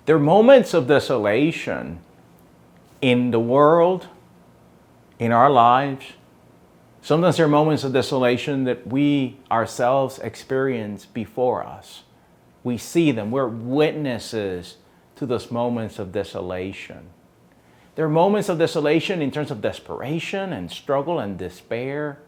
There are moments of desolation in the world, in our lives. Sometimes there are moments of desolation that we ourselves experience before us. We see them. We're witnesses to those moments of desolation. There are moments of desolation in terms of desperation and struggle and despair.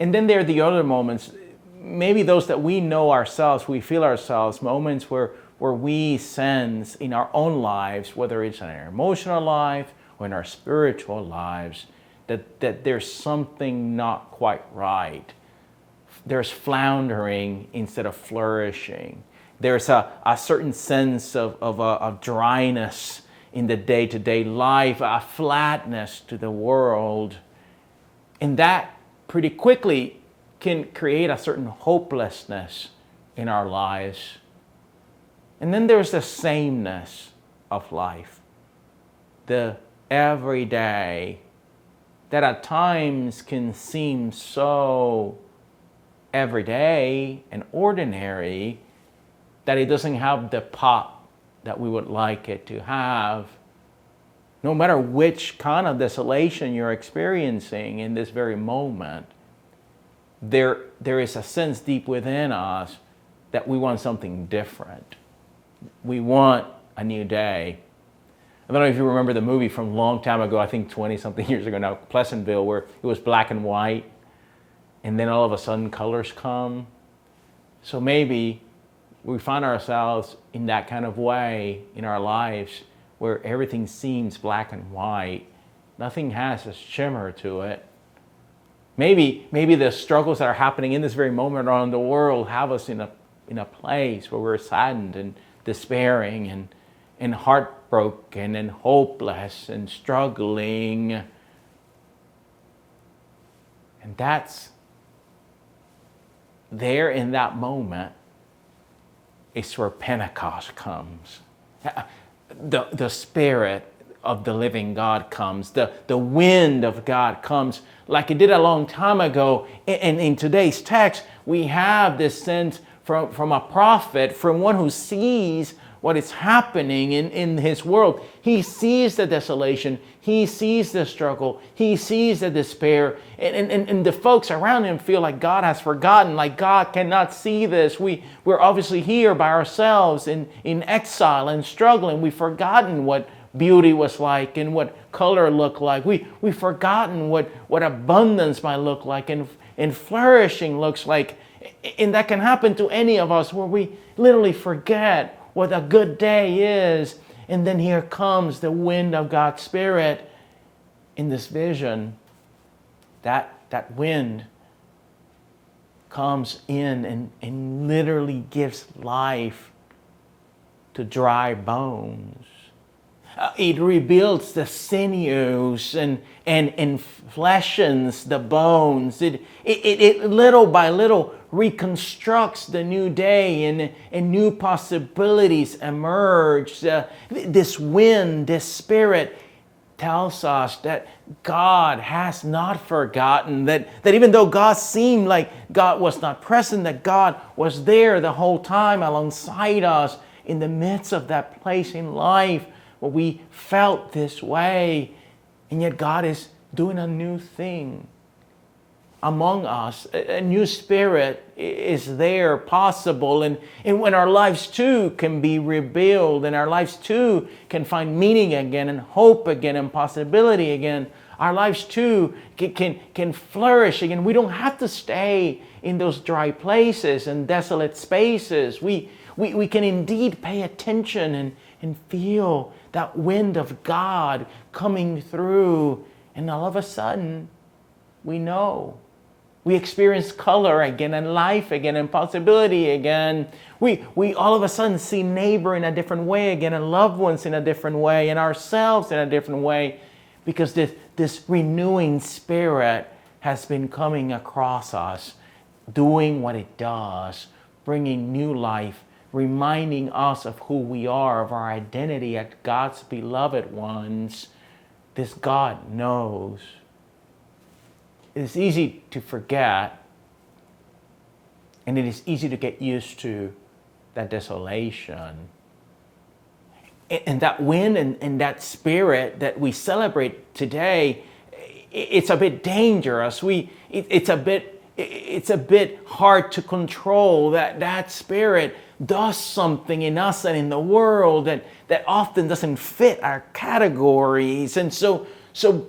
And then there are the other moments, maybe those that we know ourselves, we feel ourselves, moments where we sense in our own lives, whether it's in our emotional life or in our spiritual lives, that there's something not quite right. There's floundering instead of flourishing. There's a certain sense of dryness in the day-to-day life, a flatness to the world. And that pretty quickly can create a certain hopelessness in our lives. And then there's the sameness of life, the everyday, that at times can seem so everyday and ordinary that it doesn't have the pop that we would like it to have. No matter which kind of desolation you're experiencing in this very moment, there is a sense deep within us that we want something different. We want a new day. I don't know if you remember the movie from a long time ago, I think 20-something years ago now, Pleasantville, where it was black and white, and then all of a sudden colors come. So maybe we find ourselves in that kind of way in our lives where everything seems black and white. Nothing has a shimmer to it. Maybe the struggles that are happening in this very moment around the world have us in a place where we're saddened and despairing and heartbroken and hopeless and struggling. And that's there in that moment is where Pentecost comes. The Spirit of the living God comes. The wind of God comes like it did a long time ago. And in today's text, we have this sense from a prophet, from one who sees what is happening in his world. He sees the desolation. He sees the struggle. He sees the despair. And the folks around him feel like God has forgotten, like God cannot see this. We're obviously here by ourselves in exile and struggling. We've forgotten what beauty was like and what color looked like. We've forgotten what abundance might look like and flourishing looks like. And that can happen to any of us where we literally forget what a good day is. And then here comes the wind of God's Spirit in this vision. That wind comes in and literally gives life to dry bones. It rebuilds the sinews and fleshens the bones. It little by little reconstructs the new day and new possibilities emerge. This wind, this Spirit tells us that God has not forgotten, that even though God seemed like God was not present, that God was there the whole time alongside us in the midst of that place in life where we felt this way. And yet God is doing a new thing among us. A new Spirit is there, possible. And when our lives too can be rebuilt, and our lives too can find meaning again and hope again and possibility again, our lives too can flourish again. We don't have to stay in those dry places and desolate spaces. We can indeed pay attention and feel that wind of God coming through. And all of a sudden, we know. We experience color again and life again and possibility again. We all of a sudden see neighbor in a different way again, and loved ones in a different way, and ourselves in a different way, because this renewing Spirit has been coming across us, doing what it does, bringing new life, reminding us of who we are, of our identity as God's beloved ones. This God knows. It is easy to forget, and it is easy to get used to that desolation. And that wind and that spirit that we celebrate today, it's a bit dangerous. It's a bit hard to control. That spirit does something in us and in the world that often doesn't fit our categories. And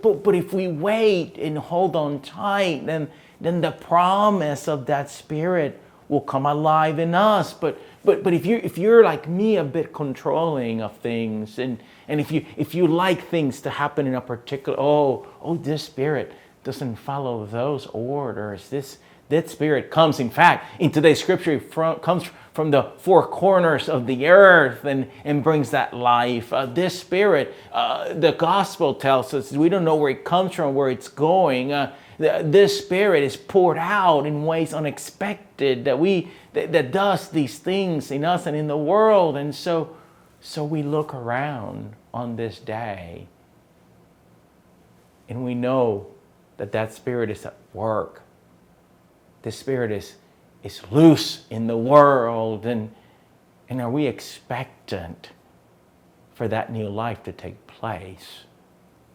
but if we wait and hold on tight, then the promise of that spirit will come alive in us. But if you're like me, a bit controlling of things, and if you like things to happen in a particular, this spirit doesn't follow those orders. That spirit comes, in fact, in today's scripture, comes from the four corners of the earth and brings that life. This spirit, the gospel tells us, we don't know where it comes from, where it's going. This spirit is poured out in ways unexpected that does these things in us and in the world. And so we look around on this day and we know that spirit is at work. This spirit is loose in the world. And are we expectant for that new life to take place?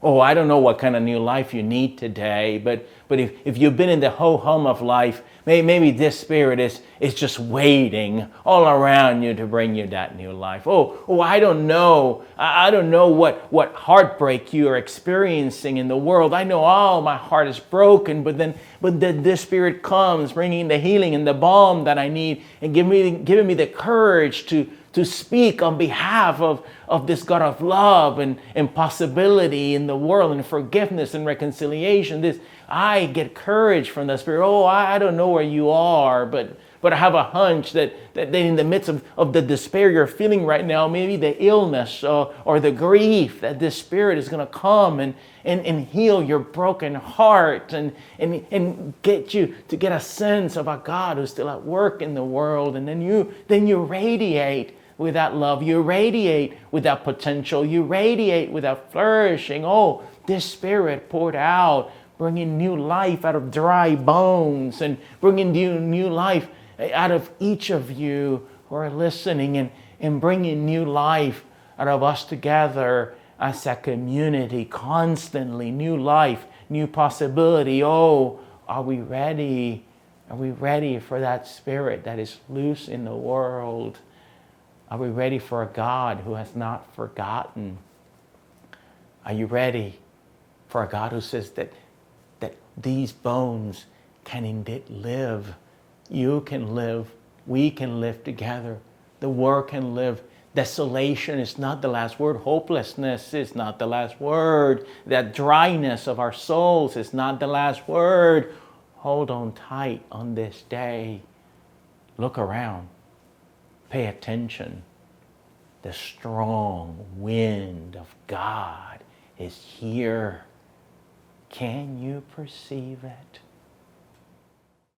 Oh, I don't know what kind of new life you need today, but if you've been in the ho-hum of life, maybe this spirit is just waiting all around you to bring you that new life. Oh, I don't know. I don't know what heartbreak you are experiencing in the world. I know, my heart is broken, but then this spirit comes, bringing the healing and the balm that I need, and giving me the courage to speak on behalf of this God of love and possibility in the world, and forgiveness and reconciliation. I get courage from the Spirit. I don't know where you are, but I have a hunch that in the midst of the despair you're feeling right now, maybe the illness or the grief, that this Spirit is going to come and heal your broken heart and get you to get a sense of a God who's still at work in the world. And then you radiate with that love. You radiate with that potential. You radiate with that flourishing. This Spirit poured out, bringing new life out of dry bones and bringing new life out of each of you who are listening, and bringing new life out of us together as a community, constantly new life, new possibility. Are we ready? Are we ready for that spirit that is loose in the world? Are we ready for a God who has not forgotten? Are you ready for a God who says that these bones can indeed live? You can live. We can live together. The world can live. Desolation is not the last word. Hopelessness is not the last word. That dryness of our souls is not the last word. Hold on tight on this day. Look around. Pay attention. The strong wind of God is here. Can you perceive it?